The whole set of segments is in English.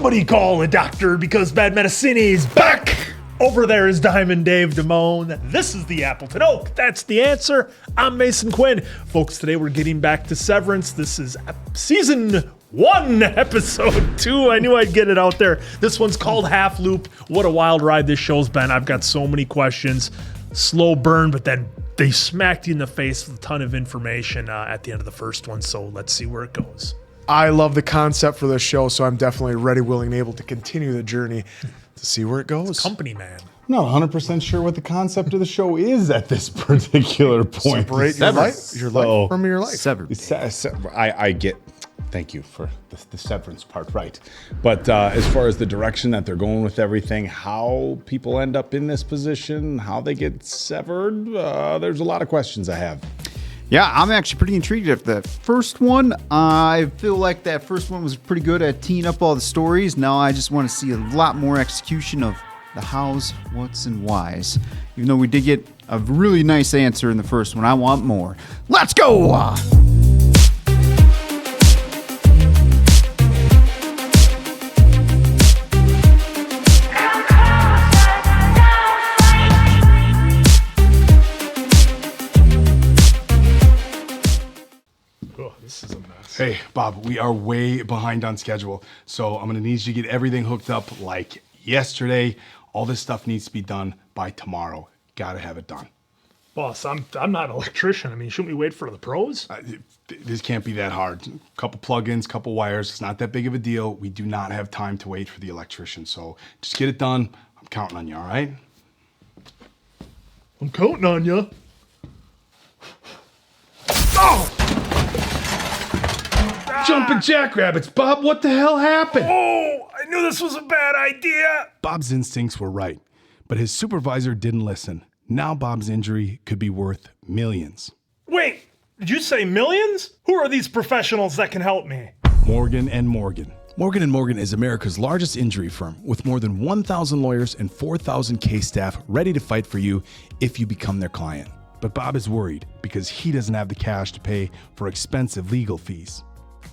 Somebody call a doctor because bad medicine is back. Over there is Diamond Dave Damone. This is the Appleton Oak. That's the answer. I'm Mason Quinn. Folks, today we're getting back to Severance. This is season 1, episode 2. I knew I'd get it out there. This one's called Half Loop. What a wild ride this show's been. I've got so many questions. Slow burn, but then they smacked you in the face with a ton of information at the end of the first one. So let's see where it goes. I love the concept for this show, so I'm definitely ready, willing, and able to continue the journey to see where it goes. Company man. I'm not 100% sure what the concept of the show is at this particular point. Separate your life from your life. I get, thank you for the severance part, right. But as far as the direction that they're going with everything, how people end up in this position, how they get severed, there's a lot of questions I have. Yeah, I'm actually pretty intrigued at the first one. I feel like that first one was pretty good at teeing up all the stories. Now I just want to see a lot more execution of the hows, whats, and whys. Even though we did get a really nice answer in the first one, I want more. Let's go! This is a mess. Hey, Bob, we are way behind on schedule, so I'm going to need you to get everything hooked up like yesterday. All this stuff needs to be done by tomorrow. Got to have it done. Boss, I'm not an electrician. I mean, shouldn't we wait for the pros? This can't be that hard. Couple plugins, couple wires. It's not that big of a deal. We do not have time to wait for the electrician, so just get it done. I'm counting on you, all right? I'm counting on you. Oh! Jumping jackrabbits, Bob, what the hell happened? Oh, I knew this was a bad idea. Bob's instincts were right, but his supervisor didn't listen. Now Bob's injury could be worth millions. Wait, did you say millions? Who are these professionals that can help me? Morgan & Morgan. Morgan & Morgan is America's largest injury firm with more than 1,000 lawyers and 4,000 case staff ready to fight for you if you become their client. But Bob is worried because he doesn't have the cash to pay for expensive legal fees.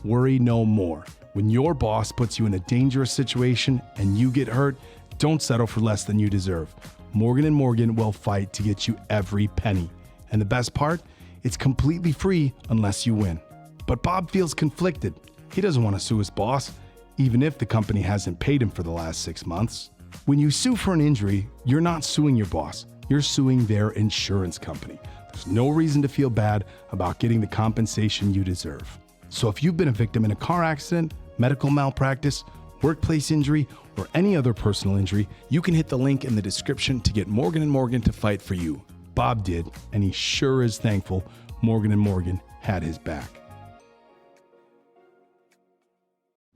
Worry no more. When your boss puts you in a dangerous situation and you get hurt, don't settle for less than you deserve. Morgan & Morgan will fight to get you every penny. And the best part, it's completely free unless you win. But Bob feels conflicted. He doesn't want to sue his boss, even if the company hasn't paid him for the last 6 months. When you sue for an injury, you're not suing your boss. You're suing their insurance company. There's no reason to feel bad about getting the compensation you deserve. So if you've been a victim in a car accident, medical malpractice, workplace injury, or any other personal injury, you can hit the link in the description to get Morgan & Morgan to fight for you. Bob did, and he sure is thankful Morgan & Morgan had his back.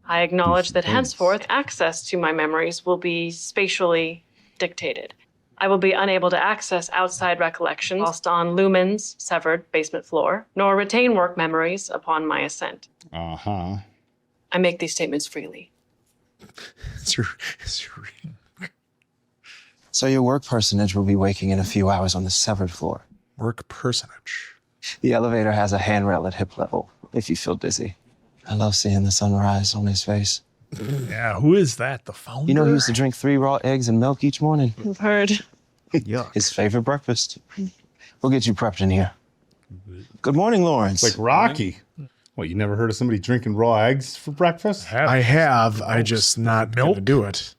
I acknowledge that henceforth access to my memories will be spatially dictated. I will be unable to access outside recollections whilst on Lumon's severed basement floor, nor retain work memories upon my ascent. Uh-huh. I make these statements freely. So your work personage will be waking in a few hours on the severed floor. Work personage. The elevator has a handrail at hip level if you feel dizzy. I love seeing the sunrise on his face. Yeah, who is that? The founder? You know he used to drink 3 raw eggs and milk each morning. I've heard. Yuck. His favorite breakfast. We'll get you prepped in here. Good morning, Lawrence. It's like Rocky. What, you never heard of somebody drinking raw eggs for breakfast? I have. I just not going to do it.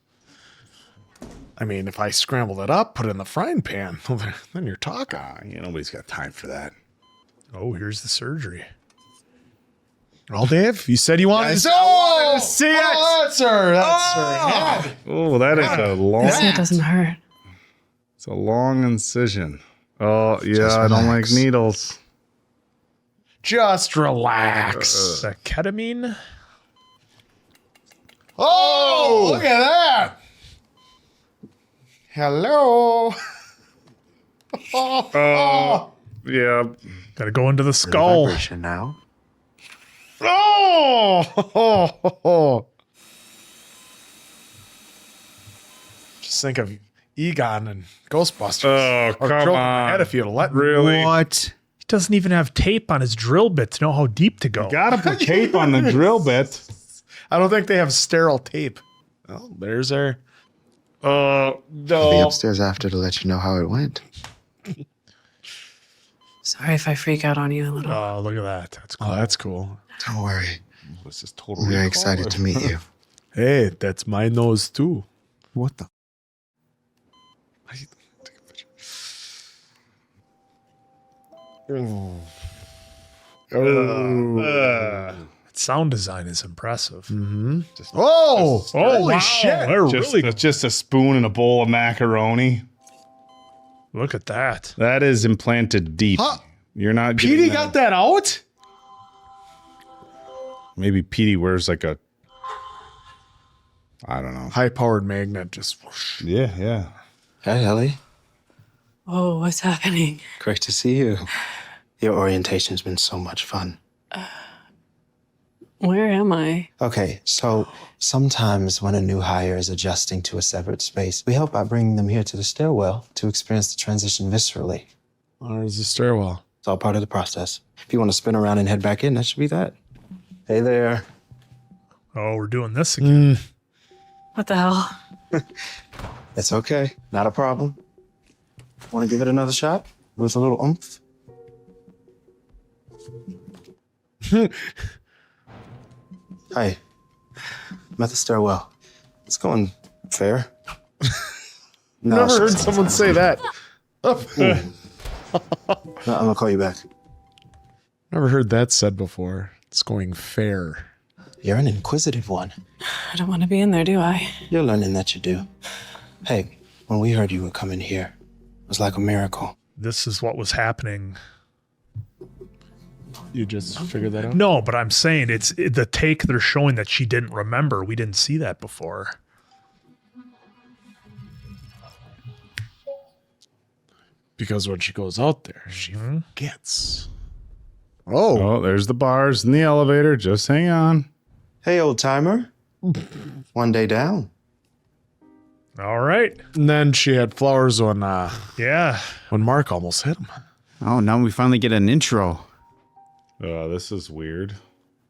I mean, if I scrambled it up, put it in the frying pan, well, then you're talking. Nobody's got time for that. Oh, here's the surgery. Well, Dave, you said you wanted to see it. That's her head. Oh, that is a long... It doesn't hurt. It's a long incision. Oh, yeah, Just I don't like relax. needles. Just relax. Is that ketamine? Oh, look at that. Hello. Yeah. Gotta go into the skull. Vibration now. Oh. Just think of Egon and Ghostbusters. Oh, Or come drill my on. head if you'd let me. Really? What? He doesn't even have tape on his drill bit to know how deep to go. Gotta put tape on the drill bit. I don't think they have sterile tape. Oh, there's our. I'll be No. upstairs after to let you know how it went. Sorry if I freak out on you a little. Oh, look at that. That's cool. Oh, that's cool. Don't worry. This is I'm totally very excited to meet you. Hey, that's my nose too. What the? Sound design is impressive. Oh, Oh, holy wow. shit! They're Just, really that's just a spoon and a bowl of macaroni. look at that. That is implanted deep. Huh? You're not Petey getting got that out. Maybe Petey wears like a, I don't know. High-powered magnet, just. Whoosh. Yeah. Hey, Helly. Oh, what's happening? Great to see you. Your orientation's been so much fun. Where am I? Okay, so sometimes when a new hire is adjusting to a separate space, we help by bringing them here to the stairwell to experience the transition viscerally. There's the stairwell. It's all part of the process. If you want to spin around and head back in, that should be that. Hey there. Oh, we're doing this again. What the hell? It's okay. Not a problem. Want to give it another shot? With a little oomph? Hi. I'm at the stairwell. It's going fair. No, Never heard someone say that. No, I'm gonna call you back. Never heard that said before. It's going fair. You're an inquisitive one. I don't want to be in there, do I? You're learning that you do. Hey, when we heard you were coming here, it was like a miracle. This is what was happening. You just figured that out? No, but I'm saying the take they're showing that she didn't remember. We didn't see that before. Because when she goes out there, she gets. Oh. Oh, there's the bars and the elevator. Just hang on. Hey, old timer. One day down. All right. And then she had flowers Yeah. when Mark almost hit him. Oh, now we finally get an intro. This is weird.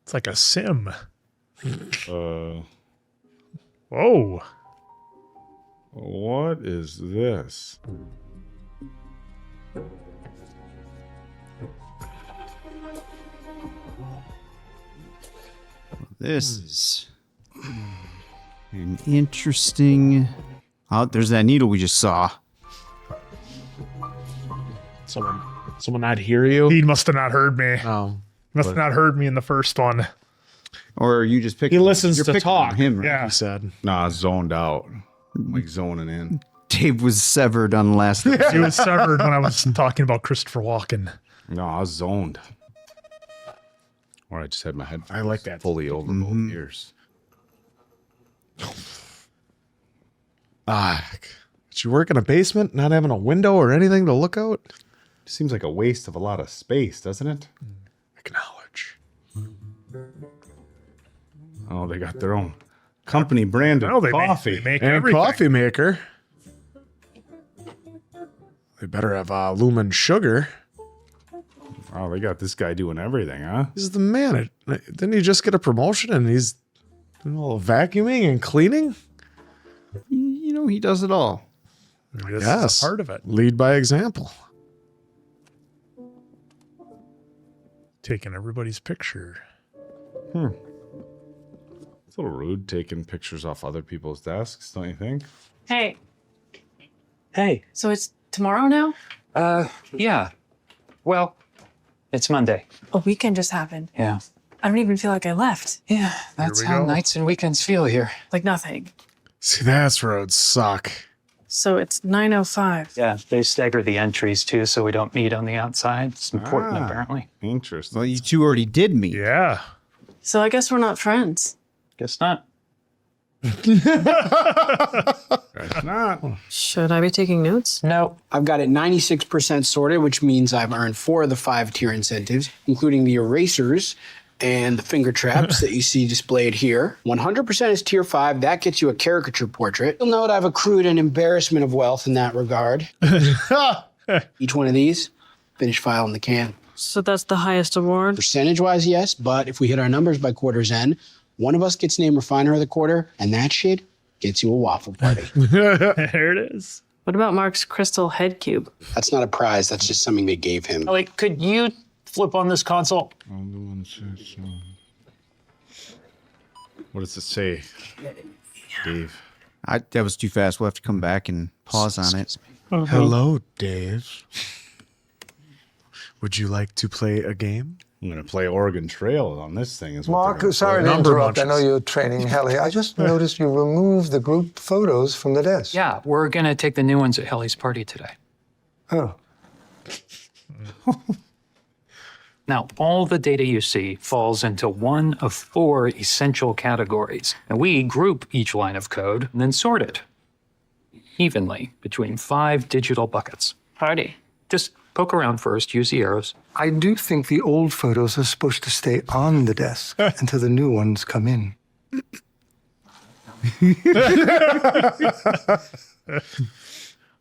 It's like a sim. Uh, Whoa. what is this? This is an interesting. Oh, there's that needle we just saw. Someone not hear you? He must have not heard me. No. Must have not heard me in the first one. Or you just picked. He listens you're to picking talk. Him, right? Yeah. He said. Nah, zoned out. Like zoning in. Dave was severed on the last episode. He was severed when I was talking about Christopher Walken. No, I was zoned. Or I just had my head I like that. fully over both ears. Did you work in a basement, not having a window or anything to look out? Seems like a waste of a lot of space, doesn't it? Acknowledge. Oh, they got their own company brand of Oh, they coffee. Make, they make And everything. coffee maker. They better have Lumon sugar. Oh, they got this guy doing everything, huh? He's the man. Didn't he just get a promotion and he's doing a little vacuuming and cleaning? You know, he does it all. This Yes. is a part of it. Lead by example. Taking everybody's picture. It's a little rude taking pictures off other people's desks, don't you think? Hey, Hey, so it's tomorrow now? yeah. Well, it's Monday. A weekend just happened. Yeah. I don't even feel like I left. Yeah, that's we how go. nights and weekends feel here. Like nothing. See, that's where it would suck. So it's 9:05. Yeah, they stagger the entries too, so we don't meet on the outside. It's important, apparently. Interesting. Well, you two already did meet. Yeah. So I guess we're not friends. Guess not. Guess not. Should I be taking notes? No. I've got it 96% sorted, which means I've earned 4 of the 5 tier incentives, including the erasers and the finger traps that you see displayed here. 100% is tier 5. That gets you a caricature portrait. You'll note I've accrued an embarrassment of wealth in that regard. Each one of these, finish file in the can. So that's the highest award? Percentage-wise, yes, but if we hit our numbers by quarter's end, one of us gets named Refiner of the Quarter, and that shit Gets you a waffle party. There it is. What about Mark's crystal head cube? That's not a prize. That's just something they gave him. Helly, could you flip on this console? What does it say, Dave? That was too fast. We'll have to come back and pause on it. Hello, Dave. Would you like to play a game? I'm going to play Oregon Trail on this thing. Is what Mark, they're gonna sorry play. to interrupt. I know you're training Helly. I just noticed you removed the group photos from the desk. Yeah, we're going to take the new ones at Helly's party today. Oh. Now, all the data you see falls into one of 4 essential categories. And we group each line of code and then sort it evenly between 5 digital buckets. Party. Just poke around first, use the arrows. I do think the old photos are supposed to stay on the desk until the new ones come in.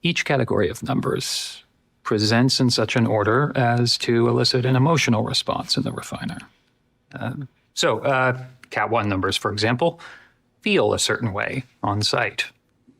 Each category of numbers presents in such an order as to elicit an emotional response in the refiner. Cat 1 numbers, for example, feel a certain way on sight.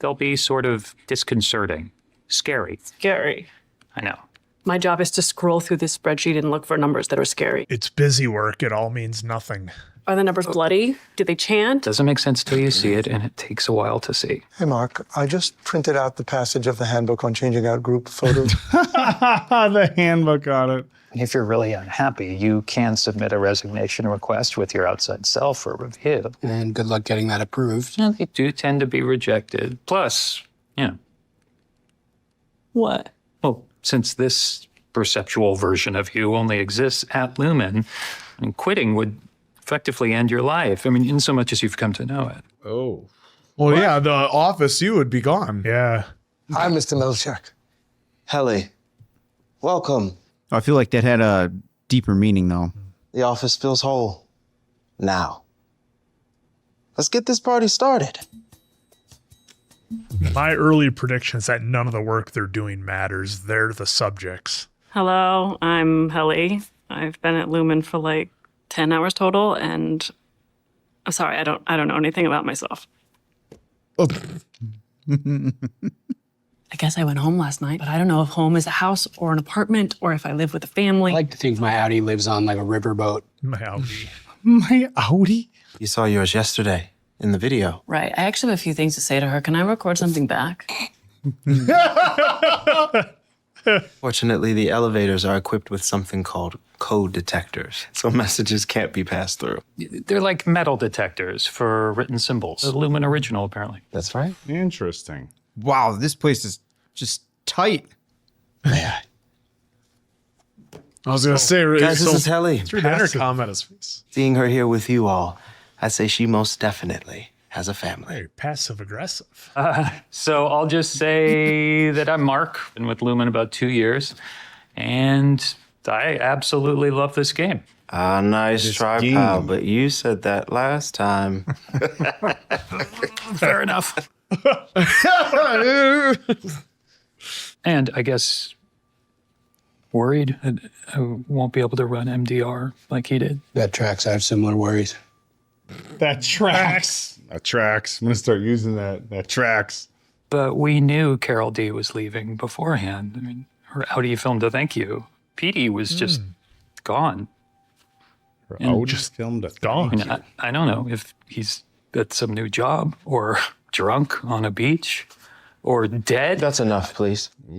They'll be sort of disconcerting, scary. Scary. I know. My job is to scroll through this spreadsheet and look for numbers that are scary. It's busy work. It all means nothing. Are the numbers bloody? Do they chant? Doesn't make sense till you see it, and it takes a while to see. Hey, Mark, I just printed out the passage of the handbook on changing out group photos. The handbook on it. If you're really unhappy, you can submit a resignation request with your outside self for review. And good luck getting that approved. Yeah, they do tend to be rejected. Plus, What? well, since this perceptual version of you only exists at Lumon, and quitting would effectively end your life. I mean, in so much as you've come to know it. Oh. Well, yeah, the office, you would be gone. Yeah. Hi, Mr. Milchak. Helly, welcome. I feel like that had a deeper meaning, though. The office feels whole. Now, let's get this party started. My early prediction is that none of the work they're doing matters. They're the subjects. Hello, I'm Helly. I've been at Lumon for like 10 hours total, and I'm sorry, I don't know anything about myself. I guess I went home last night, but I don't know if home is a house or an apartment or if I live with a family. I like to think my Audi lives on like a riverboat. My Audi. My Audi? You saw yours yesterday in the video. Right. I actually have a few things to say to her. Can I record something back? Fortunately, the elevators are equipped with something called code detectors, so messages can't be passed through. They're like metal detectors for written symbols. A Lumon original, apparently. That's right. Interesting. Wow, this place is just tight. May I was going to say, Guys, this is Helly. Pass comment his face. Seeing her here with you all, I'd say she most definitely has a family. Hey, passive aggressive. So I'll just say that I'm Mark. Been with Lumon about 2 years, and I absolutely love this game. Nice try, game. pal, but you said that last time. Fair enough. And I guess worried that I won't be able to run MDR like he did. That tracks. I have similar worries. That tracks. That tracks. I'm going to start using that. That tracks. But we knew Carol D was leaving beforehand. I mean, her Audi filmed a thank you. Petey was just gone. Oh, just filmed it. Gone. I mean, I don't know if he's at some new job or drunk on a beach or dead. That's enough, please. I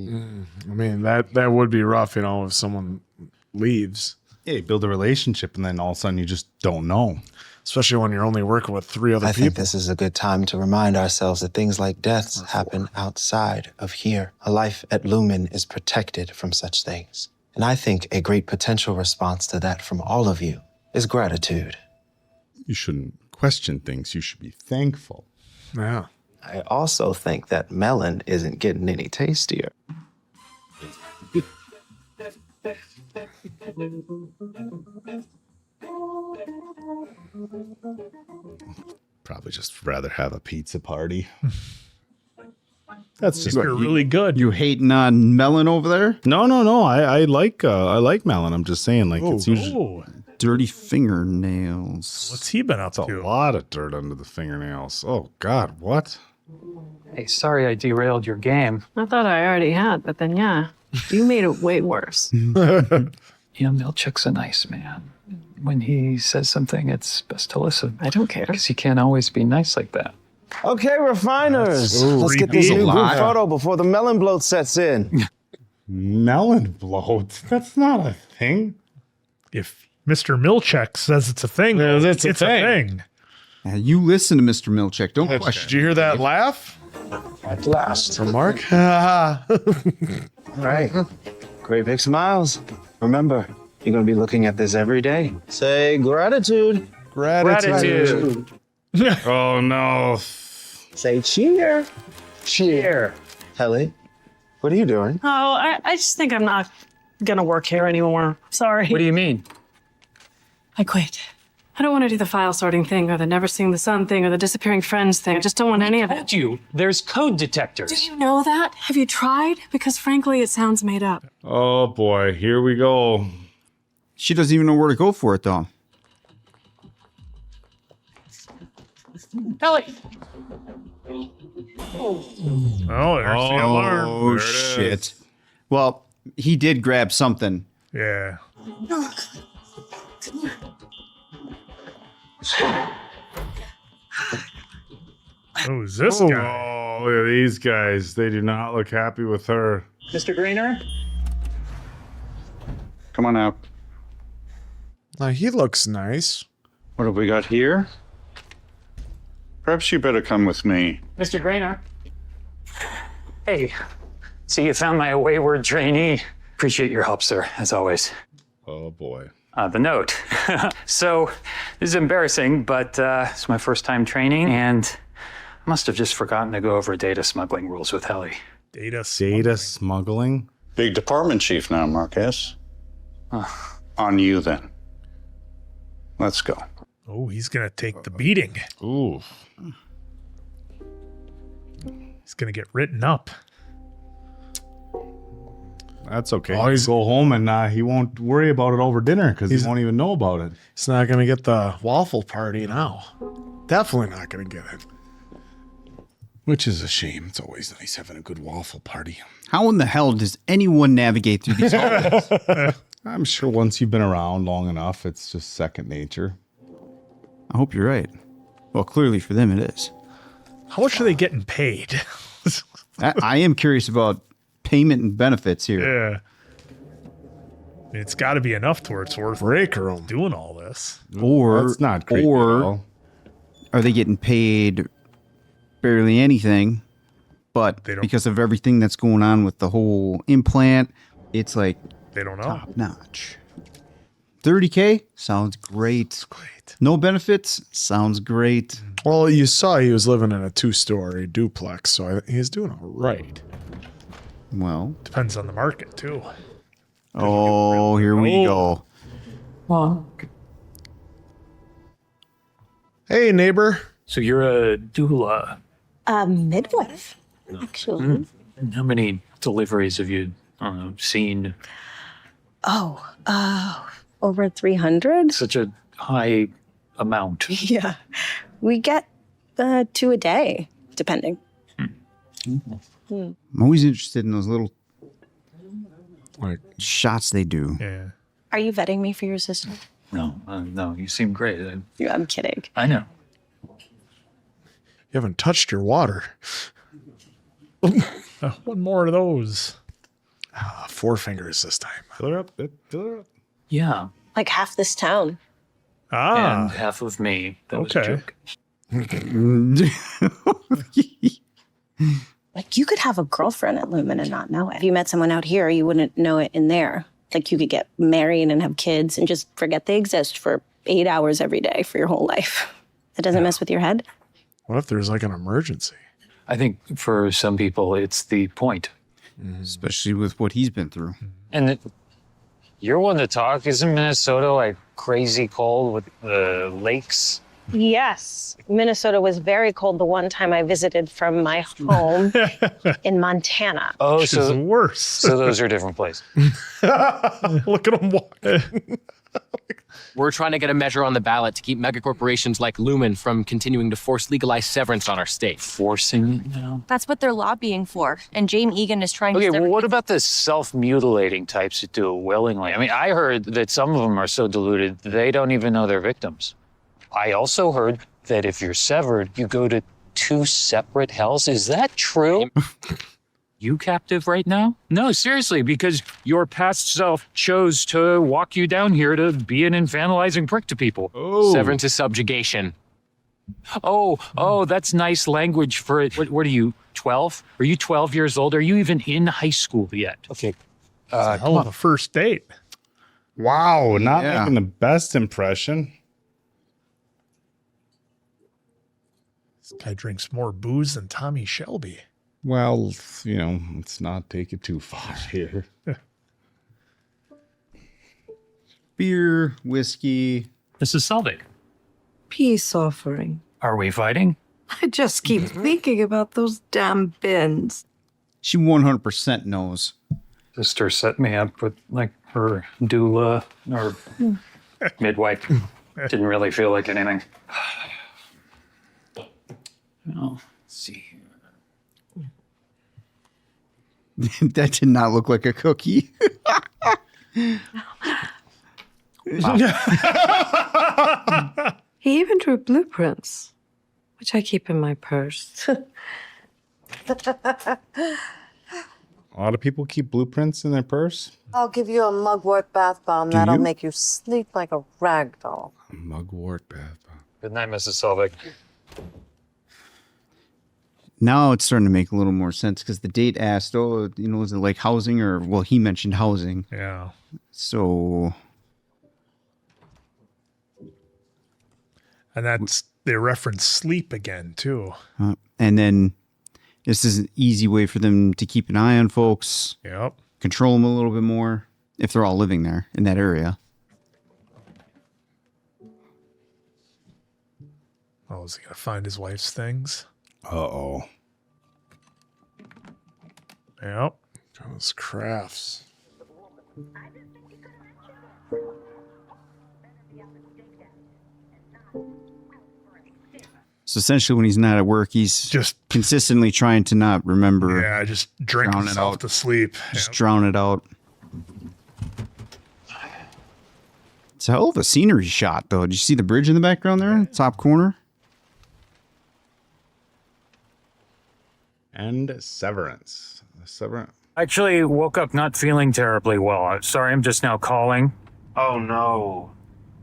mean, that would be rough, if someone leaves. Yeah, you build a relationship and then all of a sudden you just don't know. Especially when you're only working with 3 other I think people. this is a good time to remind ourselves that things like deaths happen outside of here. A life at Lumon is protected from such things. And I think a great potential response to that from all of you is gratitude. You shouldn't question things. You should be thankful. Yeah. I also think that melon isn't getting any tastier. Probably just rather have a pizza party. That's just You're really good. You hating on melon over there? No. I like melon. I'm just saying, like it's usually Oh, Dirty fingernails. what's he been up a to? lot of dirt under the fingernails. Oh God, what? Hey, sorry I derailed your game. I thought I already had, but then yeah, you made it way worse. Milchek's a nice man. When he says something, it's best to listen. I don't care. Because he can't always be nice like that. Okay, refiners. Let's get this new group photo before the melon bloat sets in. Melon bloat? That's not a thing. If Mr. Milchek says it's a thing, it's a thing. Now, you listen to Mr. Milchek. Don't question. Did you hear that laugh? At last. From Mark? Right. Great big smiles. Remember, you're going to be looking at this every day. Say gratitude. Gratitude. Oh, no. Say cheer. Cheer. Helly, what are you doing? Oh, I just think I'm not gonna work here anymore. Sorry. What do you mean? I quit. I don't want to do the file sorting thing or the never seeing the sun thing or the disappearing friends thing. I just don't want any of it. There's code detectors. Do you know that? Have you tried? Because frankly, it sounds made up. Oh, boy. Here we go. She doesn't even know where to go for it, though. Helly. Oh, there's the alarm. Oh, shit. Well, he did grab something. Yeah. Who's this guy? Oh, look at these guys. They do not look happy with her. Mr. Grainer? Come on out. Now, he looks nice. What have we got here? Perhaps you better come with me. Mr. Grainer? Hey, so you found my wayward trainee. Appreciate your help, sir, as always. Oh, boy. The note. So, this is embarrassing, but it's my first time training, and I must have just forgotten to go over data smuggling rules with Helly. Data smuggling? Big department chief now, Marquez. On you, then. Let's go. Oh, he's going to take the beating. Ooh. He's going to get written up. That's okay. Always go home and he won't worry about it over dinner because he won't even know about it. He's not going to get the waffle party now. Definitely not going to get it. Which is a shame. It's always nice having a good waffle party. How in the hell does anyone navigate through these hallways? I'm sure once you've been around long enough, it's just second nature. I hope you're right. Well, clearly for them it is. How much are they getting paid? I am curious about payment and benefits here. Yeah. I mean, it's got to be enough to where it's worth doing all this. Or, That's not creepy at or all. are they getting paid barely anything, but because of everything that's going on with the whole implant, it's like they don't know. Top notch. 30K sounds great. No benefits sounds great. Well, you saw he was living in a 2-story duplex, so he's doing all right. Well, depends on the market too. Oh, here we go. Hey, neighbor. So you're a doula. A midwife, actually. And how many deliveries have you seen? Over 300. Such a high amount. Yeah. We get 2 a day, depending. I'm always interested in those little shots they do. Yeah. Are you vetting me for your sister? No, you seem great. I'm kidding. I know. You haven't touched your water. One more of those. 4 fingers this time. Fill her up. Fill her up. Yeah. Like half this town. And half of me. That was a joke. Like you could have a girlfriend at Lumon and not know it. If you met someone out here, you wouldn't know it in there. Like you could get married and have kids and just forget they exist for 8 hours every day for your whole life. That doesn't mess with your head? What if there's like an emergency? I think for some people, it's the point. Especially with what he's been through. And you're one to talk. Isn't Minnesota like crazy cold with the lakes? Yes. Minnesota was very cold the one time I visited from my home in Montana. Oh, Which is worse. So those are different places. Look at him walking. We're trying to get a measure on the ballot to keep megacorporations like Lumon from continuing to force legalized severance on our state. Forcing it now? That's what they're lobbying for. And James Egan is trying to... Okay, well, what about the self-mutilating types that do it willingly? I mean, I heard that some of them are so deluded they don't even know they're victims. I also heard that if you're severed, you go to 2 separate hells. Is that true? You captive right now? No, seriously, because your past self chose to walk you down here to be an infantilizing prick to people. Oh. Severance is subjugation. Oh, that's nice language for it. What are you, 12? Are you 12 years old? Are you even in high school yet? Okay. It's a hell of a first date. Wow, not making the best impression. This guy drinks more booze than Tommy Shelby. Well, you know, let's not take it too far here. Beer, whiskey. This is Selvig. Peace offering. Are we fighting? I just keep thinking about those damn bins. She 100% knows. Sister set me up with, like, her doula or midwife. Didn't really feel like anything. Oh, let's see here. That did not look like a cookie. He even drew blueprints, which I keep in my purse. A lot of people keep blueprints in their purse. I'll give you a mugwort bath bomb. Do That'll you? make you sleep like a rag doll. A mugwort bath bomb. Good night, Mrs. Selvig. Now it's starting to make a little more sense because the date asked, oh, you know, is it like housing or, well, he mentioned housing. Yeah. So. And that's, they reference sleep again, too. And then this is an easy way for them to keep an eye on folks. Yep. Control them a little bit more if they're all living there in that area. Oh, is he going to find his wife's things? Uh-oh. Yep. Those crafts. So essentially when he's not at work, he's just consistently trying to not remember. Yeah, just drink drown it himself out. to sleep. Just drown it out. It's a hell of a scenery shot, though. Did you see the bridge in the background there? Top corner? And Severance. Actually, woke up not feeling terribly well. Sorry, I'm just now calling. Oh no.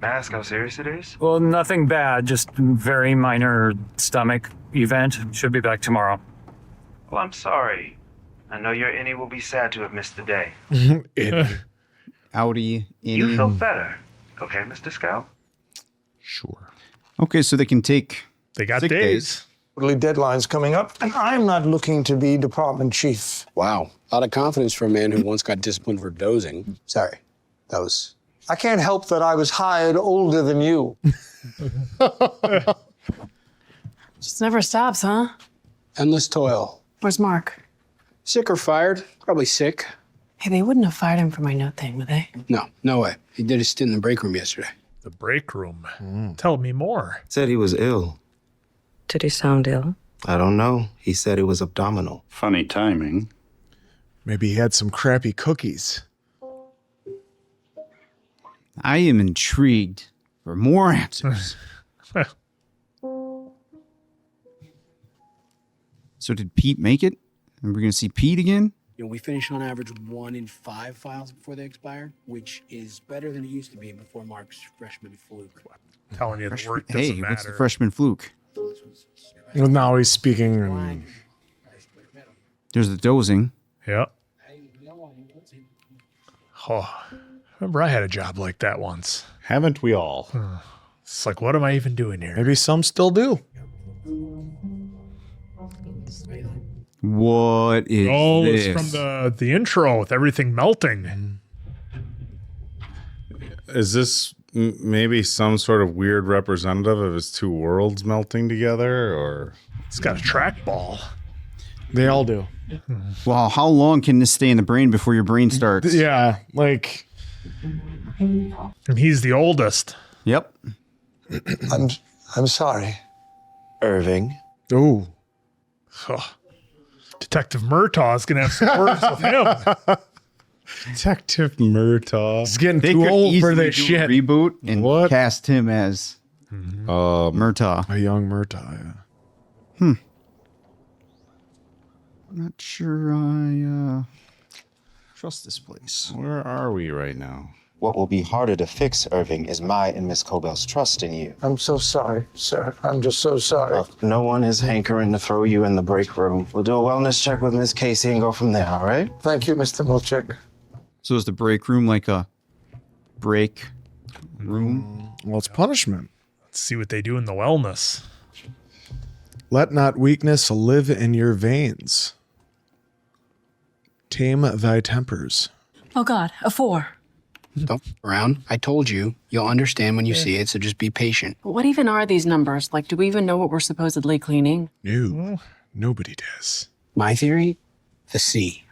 Ask how serious it is? Well, nothing bad, just very minor stomach event. Should be back tomorrow. Well, I'm sorry. I know your innie will be sad to have missed the day. Outie, innie. You feel better. Okay, Mr. Scout? Sure. Okay, so they can take They got sick days. Quarterly deadline's coming up, and I'm not looking to be department chief. Wow. A lot of confidence for a man who once got disciplined for dozing. Sorry. That was... I can't help that I was hired older than you. Just never stops, huh? Endless toil. Where's Mark? Sick or fired? Probably sick. Hey, they wouldn't have fired him for my note thing, would they? No, no way. He did his stint in the break room yesterday. The break room. Tell me more. Said he was ill. Did he sound ill? I don't know. He said it was abdominal. Funny timing. Maybe he had some crappy cookies. I am intrigued for more answers. So did Pete make it? And we're going to see Pete again? You know, we finish on average 1 in 5 files before they expire, which is better than it used to be before Mark's freshman fluke. I'm telling you, the work doesn't Hey, matter. what's the freshman fluke? Well, now he's speaking. There's the dozing. Yep. Oh, remember I had a job like that once. Haven't we all? It's like, what am I even doing here? Maybe some still do. What is Oh, this? it's from the intro with everything melting. Is this maybe some sort of weird representative of his two worlds melting together, or it's got a trackball? They all do. Well, how long can this stay in the brain before your brain starts? Yeah, like And he's the oldest. Yep. I'm sorry. Irving. Ooh. Detective Murtaugh is going to have some words with him. Detective Murtaugh. He's getting They too could old for easily this do a shit. reboot and cast him as Murtaugh. A young Murtaugh, yeah. I'm not sure I trust this place. Where are we right now? What will be harder to fix, Irving, is my and Miss Cobell's trust in you. I'm so sorry, sir. I'm just so sorry. No one is hankering to throw you in the break room. We'll do a wellness check with Miss Casey and go from there, all right? Thank you, Mr. Milchick. So is the break room like a break room? Well, it's punishment. Let's see what they do in the wellness. Let not weakness live in your veins. Tame thy tempers. Oh God, a 4. Don't around. I told you. You'll understand when you see it, so just be patient. What even are these numbers? Like, do we even know what we're supposedly cleaning? No, nobody does. My theory, the sea.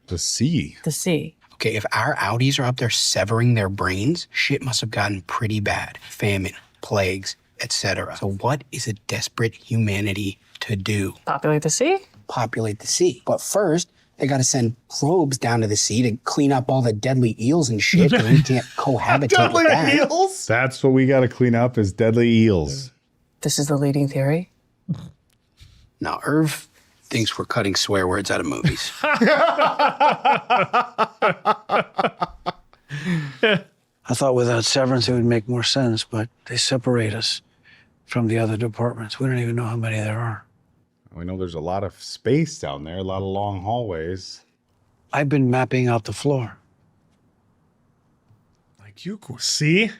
The sea? The sea. Okay, if our outies are up there severing their brains, shit must have gotten pretty bad. Famine, plagues, etc. So what is a desperate humanity to do? Populate the sea? Populate the sea. But first, they gotta send probes down to the sea to clean up all the deadly eels and shit, and we can't cohabitate with that. eels? That's what we got to clean up is deadly eels. This is the leading theory? Now, Irv thinks we're cutting swear words out of movies. I thought without severance it would make more sense, but they separate us from the other departments. We don't even know how many there are. We know there's a lot of space down there, a lot of long hallways. I've been mapping out the floor. Like you go see?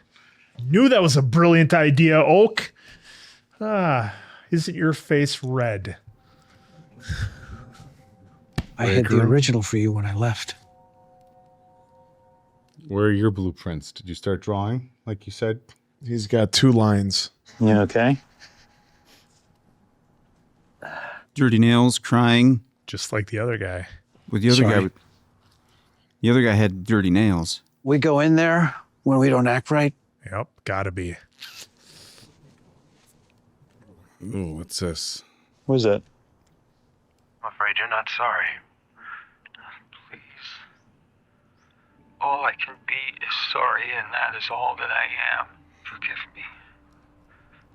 Knew that was a brilliant idea, Oak. Isn't your face red? I hid the original for you when I left. Where are your blueprints? Did you start drawing, like you said? He's got 2 lines. You okay? Dirty nails, crying. Just like the other guy. With the other guy. The other guy had dirty nails. We go in there when we don't act right. Yep, gotta be. Ooh, what's this? What is that? I'm afraid you're not sorry. Please. All I can be is sorry, and that is all that I am. Forgive me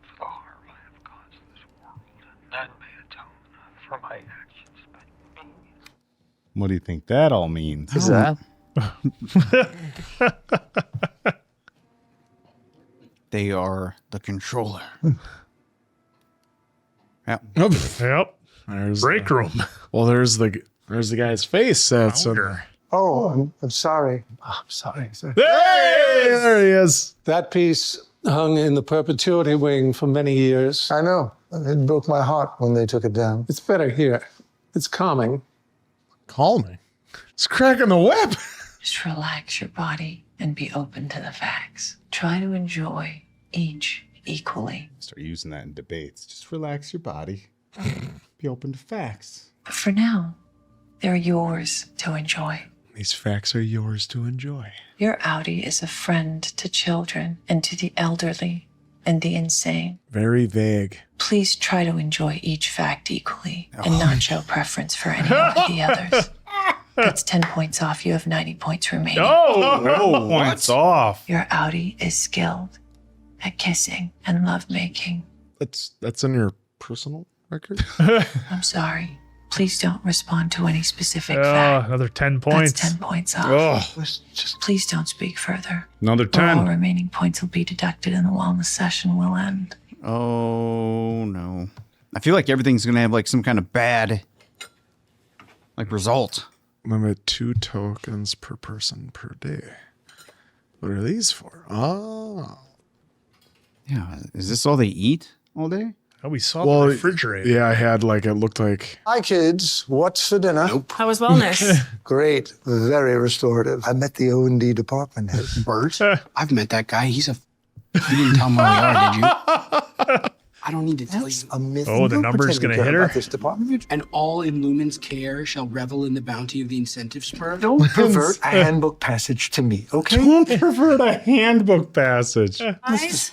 for the harm I have caused this world, and none may atone for my actions but me. What do you think that all means? Is that? They are the controller. Yep. Yep. There's break room. Well, there's the guy's face. That's Oh, I'm sorry. Oh, I'm sorry. There he is. That piece hung in the perpetuity wing for many years. I know. It broke my heart when they took it down. It's better here. It's calming. Calming? It's cracking the whip. Just relax your body and be open to the facts. Try to enjoy each equally. Start using that in debates. Just relax your body. Be open to facts. But for now, they're yours to enjoy. These facts are yours to enjoy. Your outie is a friend to children and to the elderly and the insane. Very vague. Please try to enjoy each fact equally and not show preference for any of the others. That's 10 points off. You have 90 points remaining. No points off. Your outie is skilled at kissing and lovemaking. That's in your personal record? I'm sorry. Please don't respond to any specific fact. Another 10 points. That's 10 points off. Please don't speak further. Another Or 10. all remaining points will be deducted and the wellness session will end. Oh, no. I feel like everything's going to have like some kind of bad result. Limit 2 tokens per person per day. What are these for? Oh. Yeah. Is this all they eat all day? Oh, we saw the refrigerator. Yeah, I had it looked like. Hi, kids. What's for dinner? Nope. How was wellness? Great. Very restorative. I met the O&D department head. Bert? I've met that guy. You didn't tell him where we are, did you? I don't need to tell you. A myth. Oh, the number's going to hit her. This department. And all in Lumen's care shall revel in the bounty of the incentive spur. Don't pervert a handbook passage to me, okay? Don't pervert a handbook passage. Guys?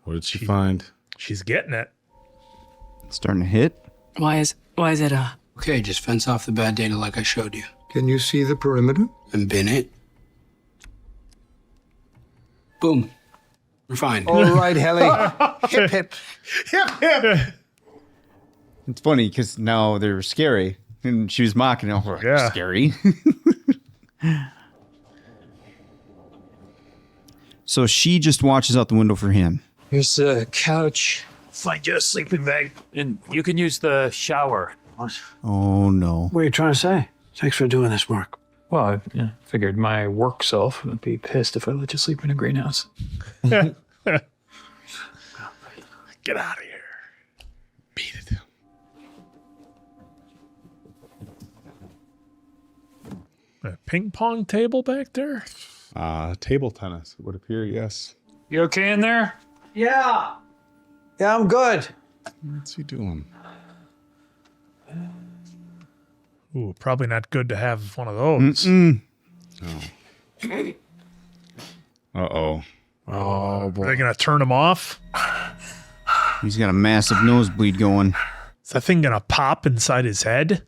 What did she find? She's getting it. Starting to hit. Why is it Okay, just fence off the bad data like I showed you. Can you see the perimeter? And bin it. Boom. We're fine. All right, Helly. Hip, hip. Hip, hip. It's funny because now they're scary. And she was mocking. Oh, Yeah. Scary. So she just watches out the window for him. Here's the couch. Find you a sleeping bag. And you can use the shower. Oh, no. What are you trying to say? Thanks for doing this work. Well, I figured my work self would be pissed if I let you sleep in a greenhouse. Get out of here. Beat it. A ping pong table back there? Table tennis, it would appear, yes. You okay in there? Yeah. Yeah, I'm good. What's he doing? Ooh, probably not good to have one of those. Uh-oh. Oh, boy. Are they going to turn him off? He's got a massive nosebleed going. Is that thing going to pop inside his head?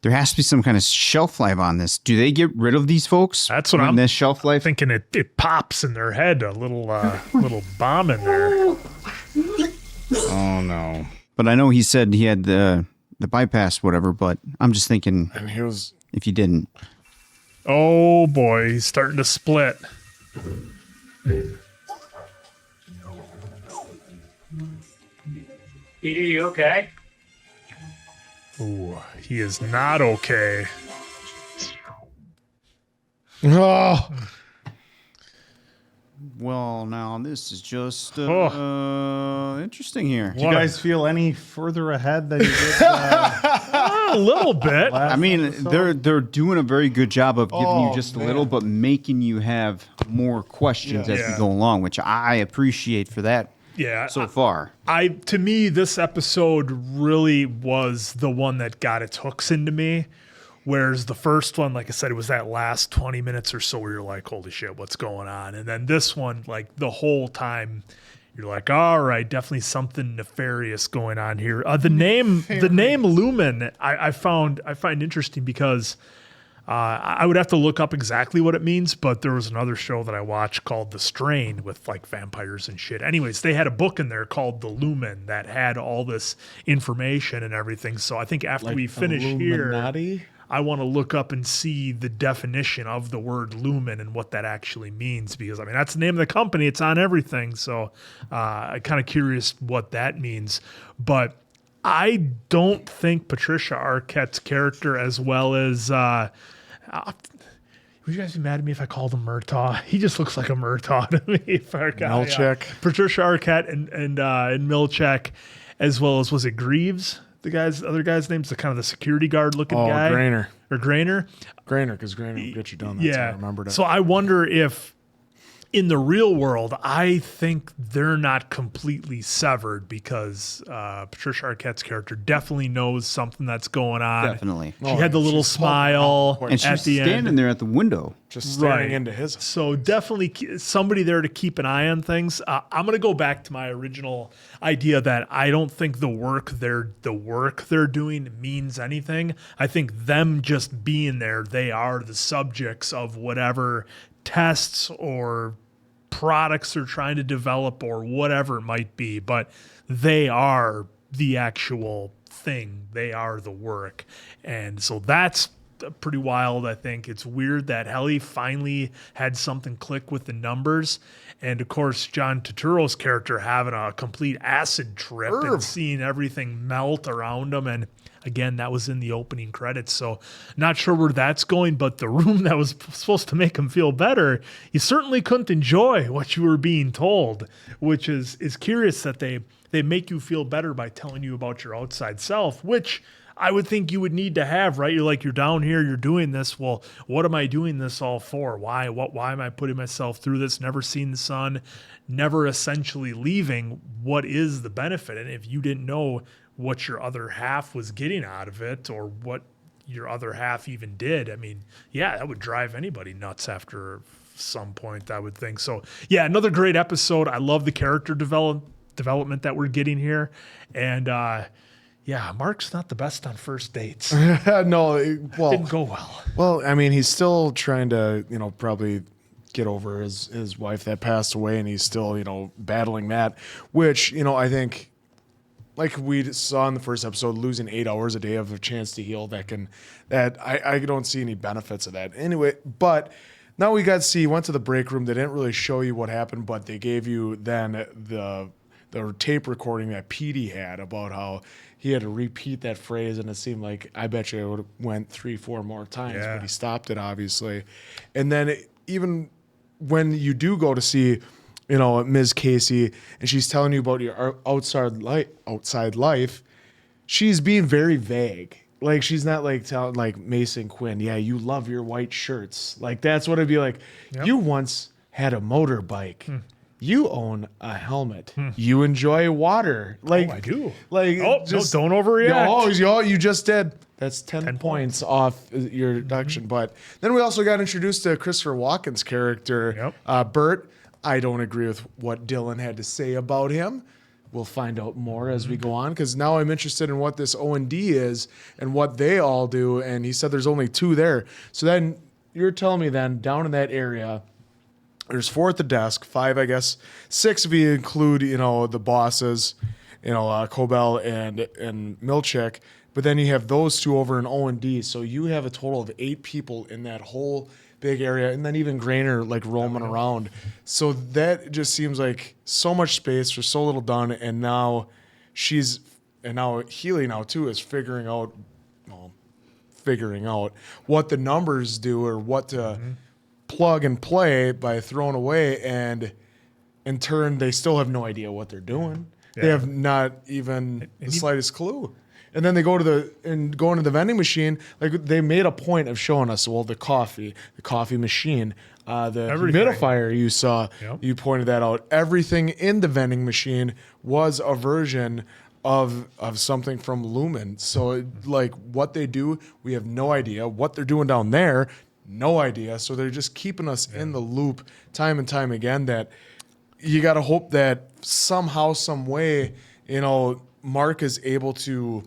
There has to be some kind of shelf life on this. Do they get rid of these folks? That's what when I'm this shelf life. thinking. It pops in their head, a little little bomb in there. Oh, no. But I know he said he had the bypass, whatever, but I'm just thinking And he was... if you didn't. Oh, boy. He's starting to split. Peter, you okay? Ooh, he is not okay. Oh. Well, now this is just interesting here. Do you guys feel any further ahead than you did? A little bit. I mean, they're doing a very good job of giving you just a little, but making you have more questions as we go along, which I appreciate for that. Yeah. So far, to me, this episode really was the one that got its hooks into me. Whereas the first one, like I said, it was that last 20 minutes or so where you're like, holy shit, what's going on? And then this one, like the whole time, you're like, all right, definitely something nefarious going on here. The name Lumen, I find interesting because I would have to look up exactly what it means, but there was another show that I watched called The Strain with like vampires and shit. Anyways, they had a book in there called The Lumen that had all this information and everything. So I think after we finish here, I want to look up and see the definition of the word lumen and what that actually means, because I mean, that's the name of the company. It's on everything. So I'm kind of curious what that means, but I don't think Patricia Arquette's character, as well as, would you guys be mad at me if I called him Murtaugh? He just looks like a Murtaugh to me. Milchek. Patricia Arquette and Milchek, as well as, was it Greaves? Other guy's name's the kind of the security guard looking guy. Grainer. Or Grainer? Grainer, because Grainer will get you done. That's how I remembered it. So I wonder if in the real world, I think they're not completely severed, because Patricia Arquette's character definitely knows something that's going on. Definitely. She had the little smile and she's at the standing end. there at the window. Just staring into his. So definitely somebody there to keep an eye on things. I'm going to go back to my original idea that I don't think the work they're doing means anything. I think them just being there, they are the subjects of whatever tests or products they're trying to develop or whatever it might be, but they are the actual thing. They are the work. And so that's pretty wild. I think it's weird that Helly finally had something click with the numbers. And of course, John Turturro's character having a complete acid trip and seeing everything melt around him. And again, that was in the opening credits. So not sure where that's going, but the room that was supposed to make him feel better, you certainly couldn't enjoy what you were being told, which is curious that they make you feel better by telling you about your outside self, which I would think you would need to have, right? You're down here, you're doing this. Well, what am I doing this all for? Why am I putting myself through this? Never seen the sun, never essentially leaving. What is the benefit? And if you didn't know what your other half was getting out of it, or what your other half even did, I mean, yeah, that would drive anybody nuts after some point, I would think. So yeah, another great episode. I love the character development that we're getting here. And yeah, Mark's not the best on first dates. No, well, didn't go well. Well, I mean, he's still trying to, probably get over his wife that passed away, and he's still, battling that, which, I think, like we saw in the first episode, losing 8 hours a day of a chance to heal, I don't see any benefits of that. Anyway, but now we got to see, went to the break room. They didn't really show you what happened, but they gave you then the tape recording that Petey had about how he had to repeat that phrase, and it seemed like, I bet you it would have went 3-4 more times, but he stopped it, obviously. And then even when you do go to see, Ms. Casey, and she's telling you about your outside life, she's being very vague. Like, she's not like telling, like, Mason Quinn, yeah, you love your white shirts. Like, that's what it'd be like. Yep. You once had a motorbike. You own a helmet. You enjoy water. Like, I do. Like, no, don't overreact. You just did. That's 10 points off your deduction. But then we also got introduced to Christopher Walken's character, Bert. I don't agree with what Dylan had to say about him. We'll find out more as we go on, because now I'm interested in what this O&D is and what they all do. And he said there's only 2 there. So then you're telling me then down in that area, there's 4 at the desk, 5, I guess, 6 if you include, the bosses, Kobel and Milchek. But then you have those 2 over in O&D. So you have a total of 8 people in that whole big area, and then even Grainer like roaming around. So that just seems like so much space for so little done. And now Healy now too is figuring out what the numbers do, or what to plug and play by throwing away, and in turn they still have no idea what they're doing. They have not even the slightest clue. And then they go into the vending machine. Like, they made a point of showing us, well, the coffee machine, the humidifier you saw, you pointed that out. Everything in the vending machine was a version of something from Lumon. So, like, what they do, we have no idea. What they're doing down there, no idea. So they're just keeping us in the loop time and time again, that you got to hope that somehow, some way, Mark is able to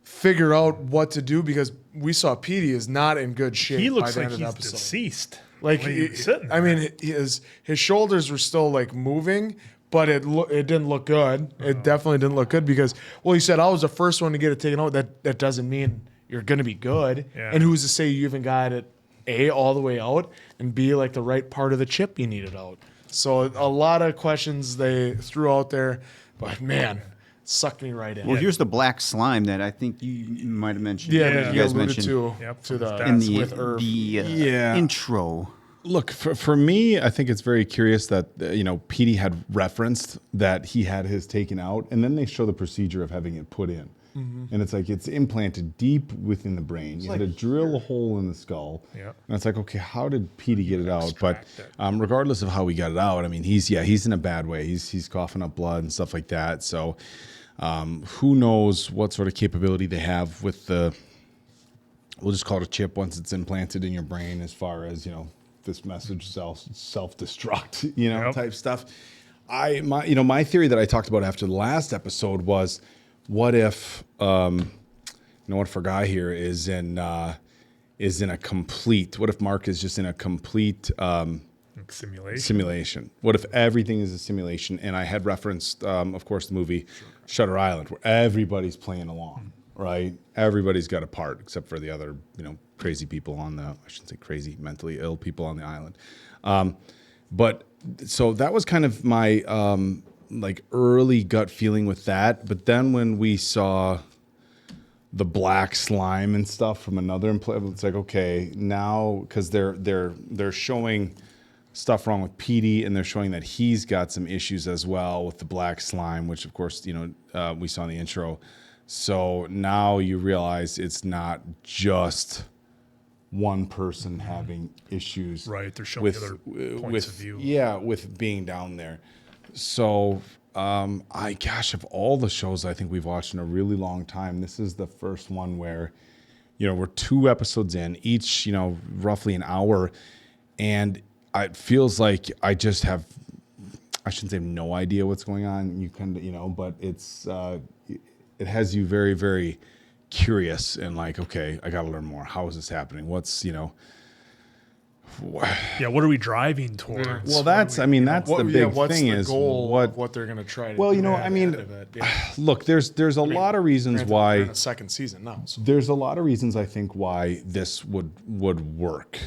figure out what to do, because we saw Petey is not in good shape. He looks by the like end he's of the episode. deceased. Like, his shoulders were still like moving, but it didn't look good. It definitely didn't look good, because, well, he said I was the first one to get it taken out. That doesn't mean you're going to be good. Yeah. And who's to say you even got it A, all the way out, and B, like the right part of the chip you needed out. So a lot of questions they threw out there, but man, sucked me right in. Well, here's the black slime that I think you might have mentioned. Yeah, you guys mentioned to the intro. Look, for me, I think it's very curious that Petey had referenced that he had his taken out, and then they show the procedure of having it put in. And it's like it's implanted deep within the brain. You had to drill a hole in the skull. And it's like, okay, how did Petey get it out? But regardless of how he got it out, I mean, he's in a bad way. He's coughing up blood and stuff like that. So who knows what sort of capability they have with we'll just call it a chip once it's implanted in your brain, as far as, this message self-destruct, type stuff. My theory that I talked about after the last episode was, what if what if our guy here is in a complete, what if Mark is just in a complete simulation? What if everything is a simulation? And I had referenced, of course, the movie Shutter Island, where everybody's playing along, right? Everybody's got a part, except for the other, crazy people I shouldn't say crazy, mentally ill people on the island. But so that was kind of my early gut feeling with that. But then when we saw the black slime and stuff from another employee, it's like, okay, now, because they're showing stuff wrong with Petey, and they're showing that he's got some issues as well with the black slime, which of course we saw in the intro So now you realize it's not just one person having issues. Right, they're showing with, other points with of view. Yeah, with being down there. So, of all the shows I think we've watched in a really long time, this is the first one where, we're 2 episodes in, each, roughly an hour, and it feels like I just have, I shouldn't say no idea what's going on. You kind of, but it's, it has you very, very curious and like, okay, I got to learn more. How is this happening? What's, Yeah, what are we driving towards? Well, that's the big what's thing the is goal of what they're going to try to well, do. Look, there's a lot of reasons Granted, we're why in a second season now. So. There's a lot of reasons I think why this would work.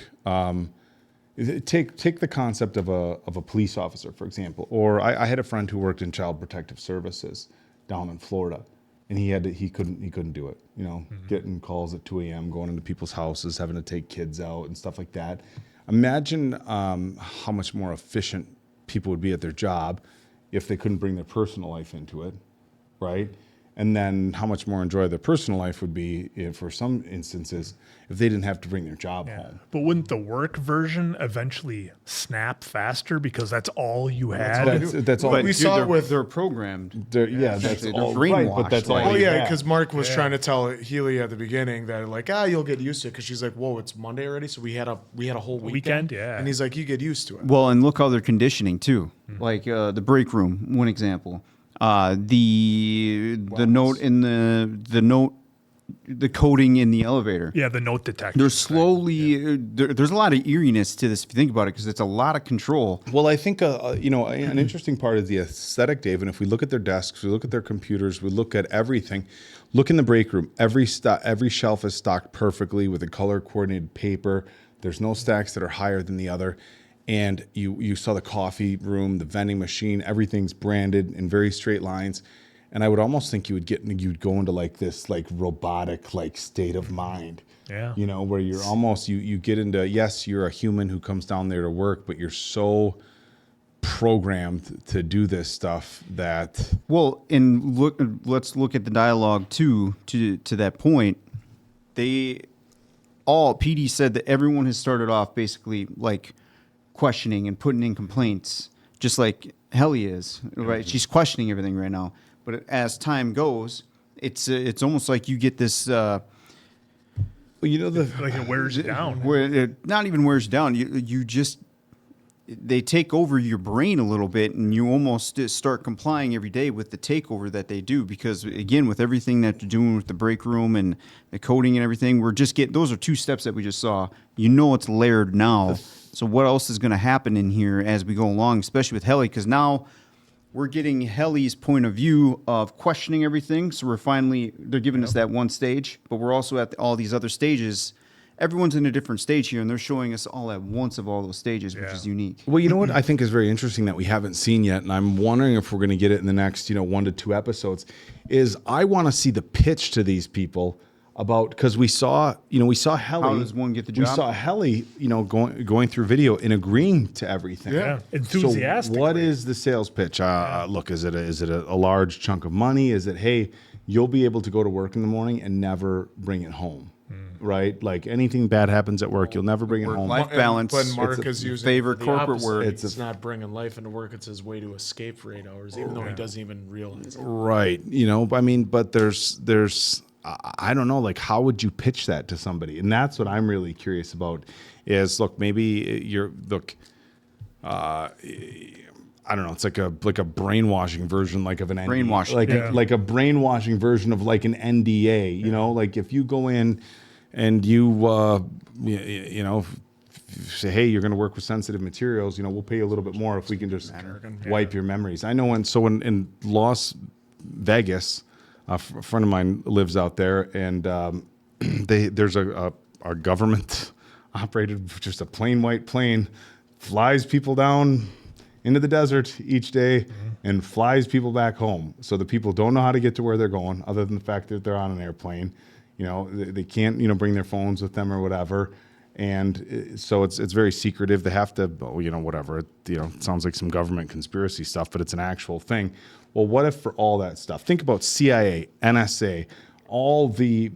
Take the concept of a police officer, for example, or I had a friend who worked in Child Protective Services down in Florida, and he couldn't do it. Getting calls at 2 a.m., going into people's houses, having to take kids out and stuff like that. Imagine how much more efficient people would be at their job if they couldn't bring their personal life into it, right? And then how much more enjoyable their personal life would be for some instances if they didn't have to bring their job home. But wouldn't the work version eventually snap faster because that's all you had? That's all. But we saw it with they're programmed. That's all brainwashed. right, but that's all. Well, you yeah, have. because Mark was trying to tell Healy at the beginning that like, you'll get used to it because she's like, whoa, it's Monday already, so we had a whole weekend, yeah. and he's like, you get used to it. Well, and look how they're conditioning too. Like the break room, one example. The note in the coding in the elevator. Yeah, the note detector. They're slowly. There's a lot of eeriness to this if you think about it, because it's a lot of control. Well, I think an interesting part is the aesthetic, Dave. And if we look at their desks, we look at their computers, we look at everything. Look in the break room. Every shelf is stocked perfectly with a color coordinated paper. There's no stacks that are higher than the other. And you saw the coffee room, the vending machine, everything's branded in very straight lines. And I would almost think you'd go into like this like robotic like state of mind. Yeah. Where you're almost you get into, yes, you're a human who comes down there to work, but you're so programmed to do this stuff that let's look at the dialogue too to that point. PD said that everyone has started off basically like questioning and putting in complaints, just like Helly is, right? She's questioning everything right now. But as time goes, it's almost like you get this. Like it wears you down. Where it not even wears you down. You just they take over your brain a little bit, and you almost start complying every day with the takeover that they do. Because again, with everything that they're doing with the break room and the coding and everything, we're just getting those are 2 steps that we just saw. It's layered now. So what else is going to happen in here as we go along, especially with Helly? Because now we're getting Helly's point of view of questioning everything. So they're giving us that one stage, but we're also at all these other stages. Everyone's in a different stage here, and they're showing us all at once of all those stages, which is unique. Well, you know what I think is very interesting that we haven't seen yet, and I'm wondering if we're going to get it in the next 1 to 2 episodes, is I want to see the pitch to these people about, because we saw Helly. How does one get the job? We saw Helly, going through video and agreeing to everything. Yeah, enthusiastic. So what is the sales pitch? Look, is it a large chunk of money? Is it, hey, you'll be able to go to work in the morning and never bring it home, right? Like anything bad happens at work, you'll never bring it home. Life balance. But Mark is using favorite the corporate opposite. word. It's not bringing life into work. It's his way to escape for 8 hours, even though he doesn't even realize it. Right. But there's I don't know, like, how would you pitch that to somebody? And that's what I'm really curious about is, look, maybe I don't know, it's like a brainwashing version, like of an NDA, like a brainwashing version of like an NDA, like if you go in and you say, hey, you're going to work with sensitive materials, we'll pay you a little bit more if we can just wipe your memories. I know in Las Vegas, a friend of mine lives out there, and there's a government operated, just a plain white plane, flies people down into the desert each day and flies people back home. So the people don't know how to get to where they're going, other than the fact that they're on an airplane. They can't bring their phones with them or whatever. And so it's very secretive. They have to, whatever. It sounds like some government conspiracy stuff, but it's an actual thing. Well, what if for all that stuff? Think about CIA, NSA, all the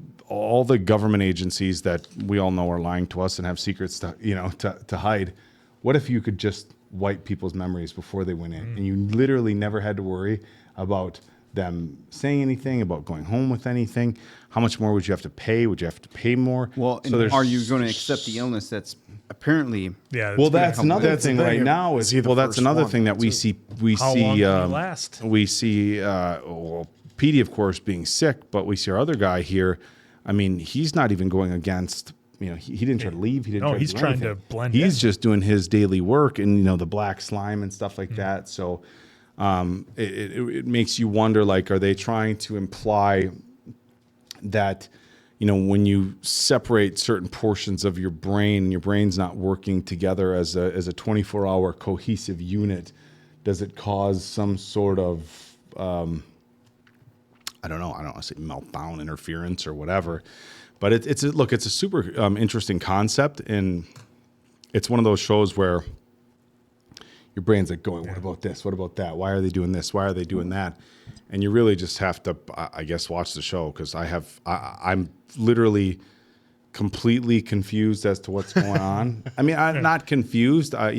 government agencies that we all know are lying to us and have secrets to hide. What if you could just wipe people's memories before they went in, and you literally never had to worry about them saying anything, about going home with anything? How much more would you have to pay? Would you have to pay more? Well, are you going to accept the illness that's apparently? Yeah. Well, that's another thing right now. That's another thing that we see. How long can you last? We see, Petey, of course, being sick, but we see our other guy here. I mean, he's not even going against. He didn't try to leave. He didn't. No, try he's to do trying anything. to blend in. He's just doing his daily work, and the black slime and stuff like that. So, it makes you wonder, like, are they trying to imply that, when you separate certain portions of your brain, your brain's not working together as a 24-hour cohesive unit, does it cause some sort of I don't want to say meltdown, interference, or whatever? But it's a super interesting concept, and it's one of those shows where your brain's like going, what about this? What about that? Why are they doing this? Why are they doing that? And you really just have to, I guess, watch the show, because I'm literally completely confused as to what's going on. I mean, I'm not confused. I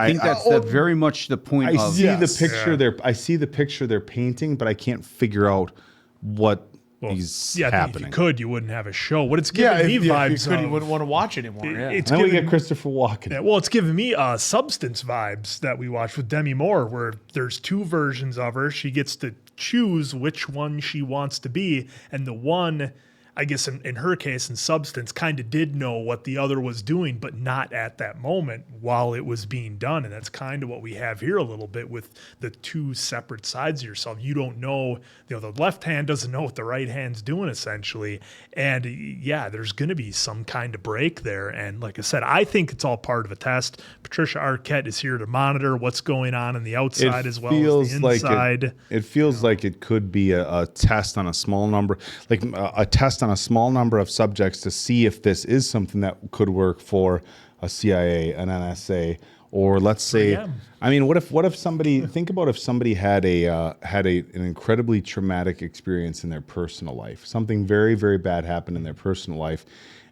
think that's very much the point. I see the picture I see the picture they're painting, but I can't figure out what is happening. If you could, you wouldn't have a show. What it's giving me vibes if you could, you wouldn't want to watch anymore. It's then we get Christopher Walken. Yeah, well, it's giving me Substance vibes that we watched with Demi Moore, where there's two versions of her. She gets to choose which one she wants to be, and the one, I guess in her case, in Substance, kind of did know what the other was doing, but not at that moment while it was being done. And that's kind of what we have here a little bit with the two separate sides of yourself. You don't know, the left hand doesn't know what the right hand's doing, essentially. And yeah, there's going to be some kind of break there. And like I said, I think it's all part of a test. Patricia Arquette is here to monitor what's going on the outside as well as the inside. It feels like it could be a test on a small number, like a test on a small number of subjects to see if this is something that could work for a CIA, an NSA, or let's say, I mean, what if somebody, think about if somebody had an incredibly traumatic experience in their personal life, something very, very bad happened in their personal life,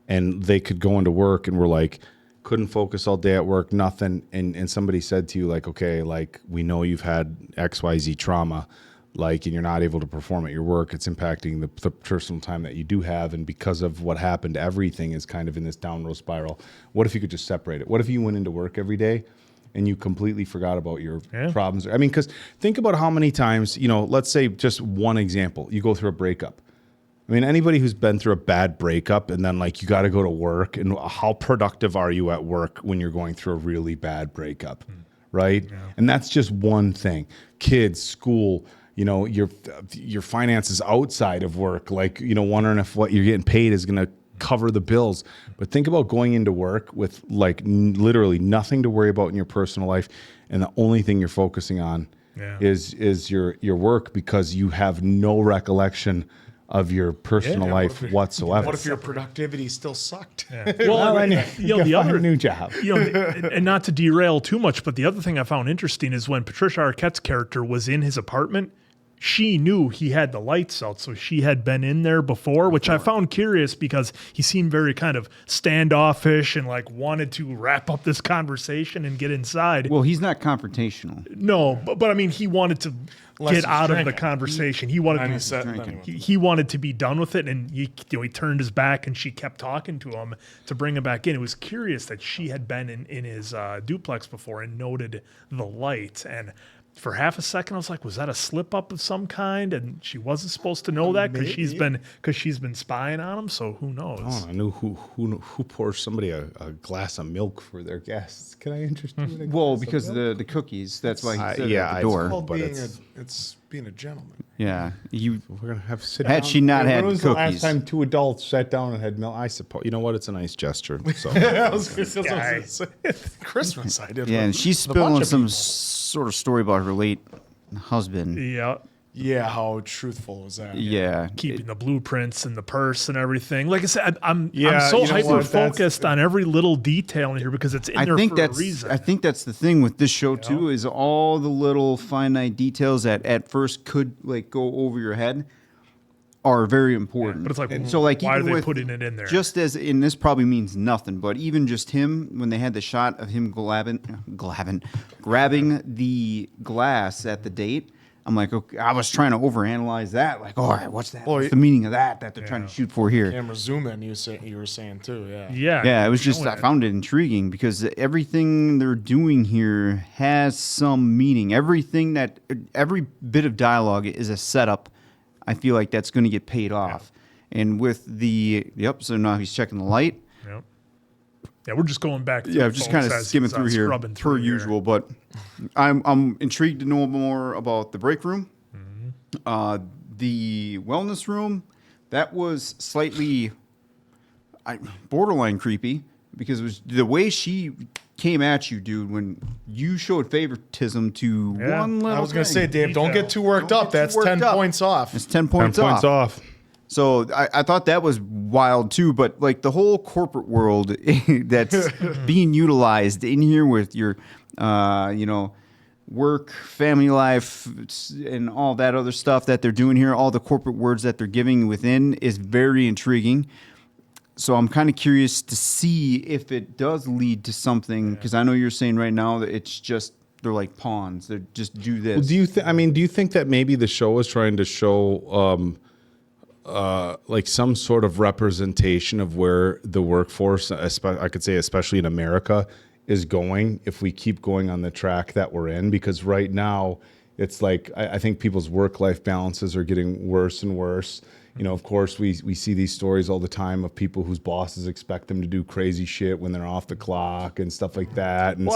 and they could go into work and were like, couldn't focus all day at work, nothing, and somebody said to you, like, okay, like, we know you've had XYZ trauma, like, and you're not able to perform at your work, it's impacting the personal time that you do have, and because of what happened, everything is kind of in this downward spiral. What if you could just separate it? What if you went into work every day and you completely forgot about your problems? I mean, because think about how many times, let's say just one example, you go through a breakup. I mean, anybody who's been through a bad breakup and then, like, you got to go to work, and how productive are you at work when you're going through a really bad breakup, right? Yeah. And that's just one thing. Kids, school, your finances outside of work, like, wondering if what you're getting paid is going to cover the bills. But think about going into work with, like, literally nothing to worry about in your personal life, and the only thing you're focusing on is your work, because you have no recollection of your personal life whatsoever. What if your productivity still sucked? Yeah. Well, the other new job, and not to derail too much, but the other thing I found interesting is when Patricia Arquette's character was in his apartment, she knew he had the lights out, so she had been in there before, which I found curious because he seemed very kind of standoffish and like wanted to wrap up this conversation and get inside. Well, he's not confrontational. No, but I mean, he wanted to get out of the conversation. He wanted he wanted to be done with it, and he turned his back, and she kept talking to him to bring him back in. It was curious that she had been in his duplex before and noted the light, and for half a second, I was like, was that a slip up of some kind? And she wasn't supposed to know that because she's been spying on him. So who knows? Oh, I knew who pours somebody a glass of milk for their guests. Can I interest you in a glass because of the cookies. That's why he said at the door. It's being a gentleman. Yeah, we're gonna have to sit down. Had she not had when was cookies? The last time two adults sat down and had milk? I suppose you know what? It's a nice gesture. So Christmas, I did. Yeah, and she's spilling some sort of story about her late husband. Yeah. Yeah, how truthful was that? Yeah. Keeping the blueprints in the purse and everything. Like I said, I'm Yeah, so you know what? hyper focused on every little detail in here because it's in there for a reason. I think that's the thing with this show too, is all the little finite details that at first could like go over your head are very important. But it's like, And so like why are even they with, putting it in there? Just as, and this probably means nothing, but even just him when they had the shot of him grabbing the glass at the date. I'm like, okay, I was trying to overanalyze that. Like, all right, what's that? What's the meaning of that they're trying to shoot for here? Camera zoom in. You were saying too. Yeah. Yeah, it was just, I found it intriguing because everything they're doing here has some meaning. Every bit of dialogue is a setup. I feel like that's going to get paid off. And with so now he's checking the light. Yep. Yeah, we're just going back. Yeah, just kind of skimming through here per usual, but I'm intrigued to know more about the break room. The wellness room, that was slightly borderline creepy because it was the way she came at you, dude, when you showed favoritism to one little I was going to thing. say, Dave, don't get too worked up. That's 10 points off. It's 10 points off. So I thought that was wild too, but like the whole corporate world that's being utilized in here with your, work, family life, and all that other stuff that they're doing here, all the corporate words that they're giving within is very intriguing. So I'm kind of curious to see if it does lead to something, because I know you're saying right now that it's just, they're like pawns. They just do this. Well, do you think that maybe the show is trying to show like some sort of representation of where the workforce, I could say especially in America, is going if we keep going on the track that we're in? Because right now it's like I think people's work-life balances are getting worse and worse. You know, of course, we see these stories all the time of people whose bosses expect them to do crazy shit when they're off the clock and stuff like that. And,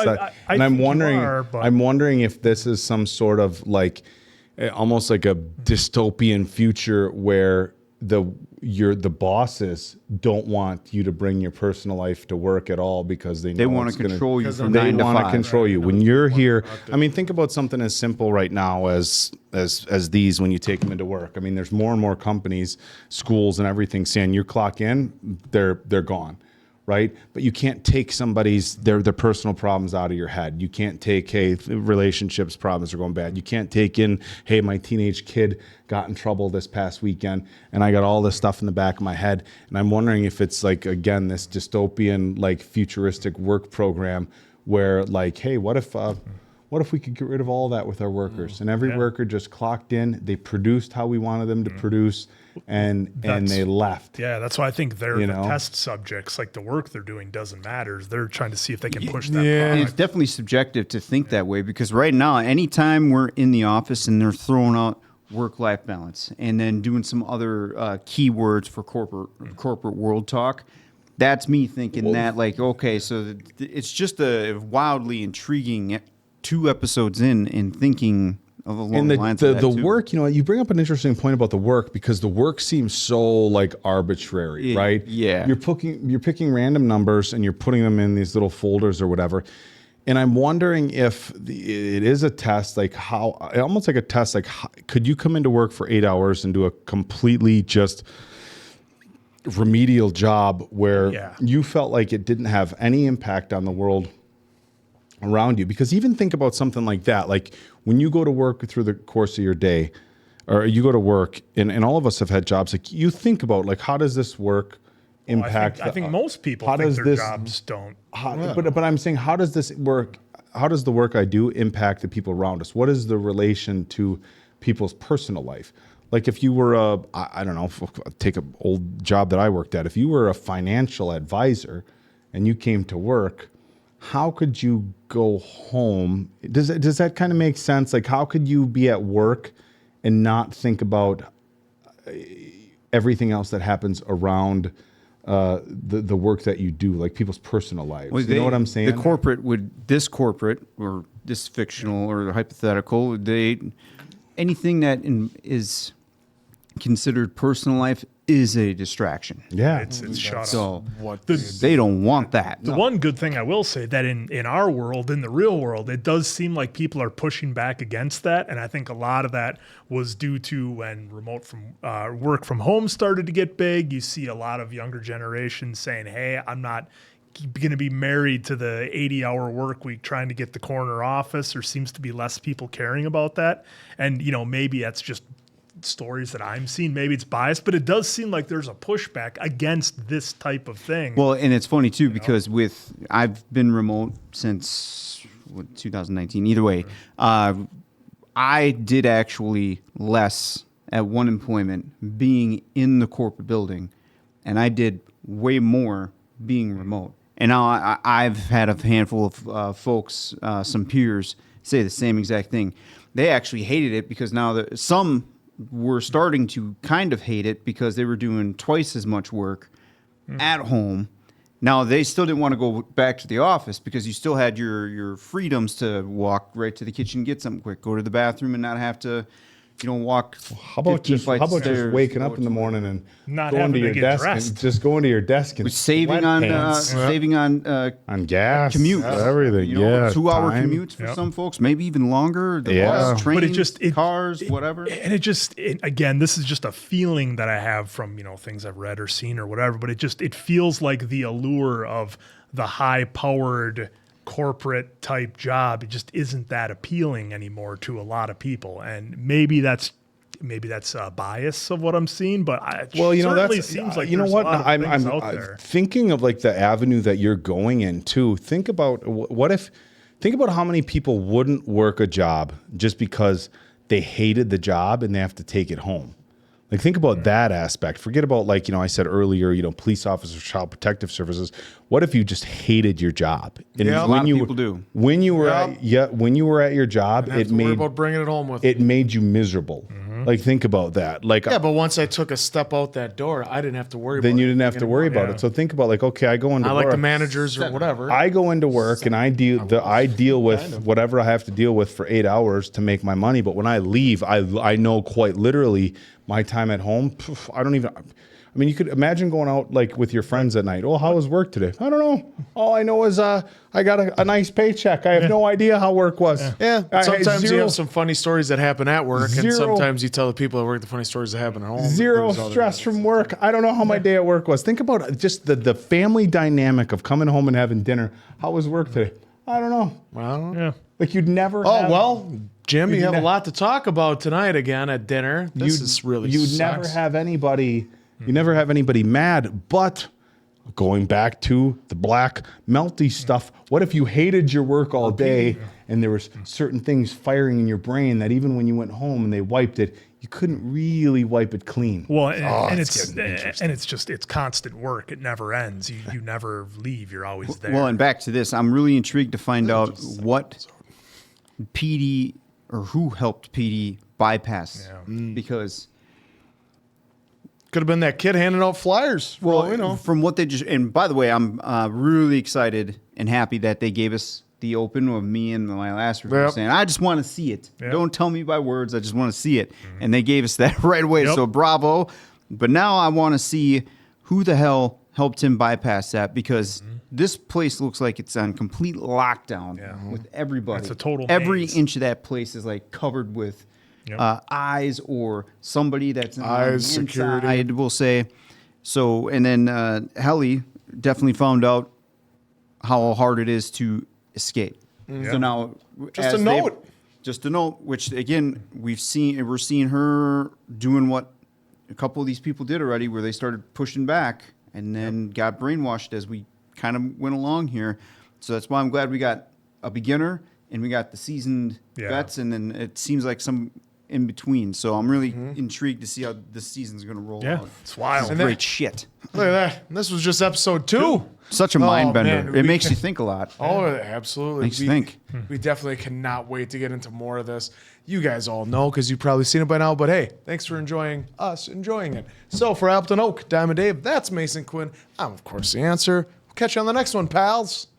I'm wondering if this is some sort of like almost like a dystopian future where the bosses don't want you to bring your personal life to work at all because they want to control you from 9 to 5. They want to control you when you're here. I mean, think about something as simple right now as these when you take them into work. I mean, there's more and more companies, schools, and everything saying you clock in, they're gone. Right? But you can't take their personal problems out of your head. You can't take, hey, relationships problems are going bad. You can't take in, hey, my teenage kid got in trouble this past weekend and I got all this stuff in the back of my head. And I'm wondering if it's like, again, this dystopian, like futuristic work program where like, hey, what if we could get rid of all that with our workers? And every worker just clocked in, they produced how we wanted them to produce, and they left. Yeah, that's why I think they're the test subjects. Like the work they're doing doesn't matter. They're trying to see if they can push that product. It's definitely subjective to think that way because right now, anytime we're in the office and they're throwing out work-life balance and then doing some other keywords for corporate world talk, that's me thinking that like, okay, so it's just a wildly intriguing 2 episodes in and thinking of along the lines of that the work, you bring up an interesting point about the work because the work seems so like arbitrary, right? Yeah. You're picking random numbers and you're putting them in these little folders or whatever. And I'm wondering if it is a test, like almost like a test, like could you come into work for 8 hours and do a completely just remedial job where you felt like it didn't have any impact on the world around you? Because even think about something like that, like when you go to work through the course of your day, or you go to work, and all of us have had jobs, like you think about like how does this work impact? I think most people think their jobs don't. But I'm saying, how does this work? How does the work I do impact the people around us? What is the relation to people's personal life? Like if you were I don't know, take an old job that I worked at. If you were a financial advisor and you came to work, how could you go home? Does that kind of make sense? Like how could you be at work and not think about everything else that happens around the work that you do, like people's personal lives? Well, you know what I'm saying? This corporate or this fictional or hypothetical, anything that is considered personal life is a distraction. Yeah. It's shut up. So What they don't want that. The one good thing I will say that in our world, in the real world, it does seem like people are pushing back against that, and I think a lot of that was due to when remote from work from home started to get big. You see a lot of younger generations saying, "Hey, I'm not going to be married to the 80-hour work week trying to get the corner office." There seems to be less people caring about that, and maybe that's just stories that I'm seeing. Maybe it's biased, but it does seem like there's a pushback against this type of thing. Well, and it's funny too because I've been remote since 2019. Either way, I did actually less at one employment being in the corporate building, and I did way more being remote. And now I've had a handful of folks, some peers, say the same exact thing. They actually hated it because now some were starting to kind of hate it because they were doing twice as much work at home. Now, they still didn't want to go back to the office because you still had your freedoms to walk right to the kitchen, get something quick, go to the bathroom and not have to, walk. How about just waking up in the morning and not going to your desk dressed. and just going to your desk and saving on gas, commute, everything. 2-hour time. commutes for some folks, maybe even longer. The bus, trains, but cars, whatever. And again, this is just a feeling that I have from things I've read or seen or whatever. But it feels like the allure of the high-powered corporate type job, it just isn't that appealing anymore to a lot of people, and maybe that's a bias of what I'm seeing, but certainly seems like there's a lot of things out there. Thinking of like the avenue that you're going in too. Think about how many people wouldn't work a job just because they hated the job and they have to take it home. Like, think about that aspect. Forget about, I said earlier, police officers, child protective services. What if you just hated your job? And a lot of people do. When you were at your job, worry about bringing it home with it made you miserable. Like, think about that. But once I took a step out that door, I didn't have to worry about it. Then you didn't have to worry about it. So think about okay, I go into work. I like the managers or whatever. I go into work and I deal with whatever I have to deal with for 8 hours to make my money. But when I leave, I know quite literally my time at home. You could imagine going out with your friends at night. Oh, how was work today? I don't know. All I know is I got a nice paycheck. I have no idea how work was. Yeah. Sometimes you have some funny stories that happen at work, and sometimes you tell the people at work the funny stories that happen at home. Zero stress from work. I don't know how my day at work was. Think about just the family dynamic of coming home and having dinner. How was work today? I don't know. Well, you'd never. Jim, you have a lot to talk about tonight again at dinner. You'd never have anybody. You never have anybody mad. But going back to the black melty stuff, what if you hated your work all day and there was certain things firing in your brain that even when you went home and they wiped it, you couldn't really wipe it clean? Well, it's constant work. It never ends. You never leave. You're always there. Well, and back to this, I'm really intrigued to find out what PD or who helped PD bypass because could have been that kid handing out flyers. Well, from what they just, and by the way, I'm really excited and happy that they gave us the open of me and my last review saying, I just want to see it. Yep. Don't tell me by words. I just want to see it. Mm-hmm. And they gave us that right away. Yep. So bravo. But now I want to see who the hell helped him bypass that because this place looks like it's on complete lockdown with everybody. It's a total Every maze. inch of that place is covered with eyes or somebody that's on the security. inside, we'll say. So, and then Helly definitely found out how hard it is to escape. So now, just a note, which again we're seeing her doing what a couple of these people did already, where they started pushing back and then got brainwashed as we kind of went along here. So that's why I'm glad we got a beginner and we got the seasoned vets, and then it seems like some in between. So I'm really intrigued to see how this season's going to roll out. It's wild. It's great shit. Look at that. This was just episode 2. Such a mind bender. It makes you think a lot. Oh, absolutely. Makes you think. We definitely cannot wait to get into more of this. You guys all know because you've probably seen it by now. But hey, thanks for enjoying it. So for Appleton Oak, Diamond Dave, that's Mason Quinn. I'm, of course, the answer. We'll catch you on the next one, pals.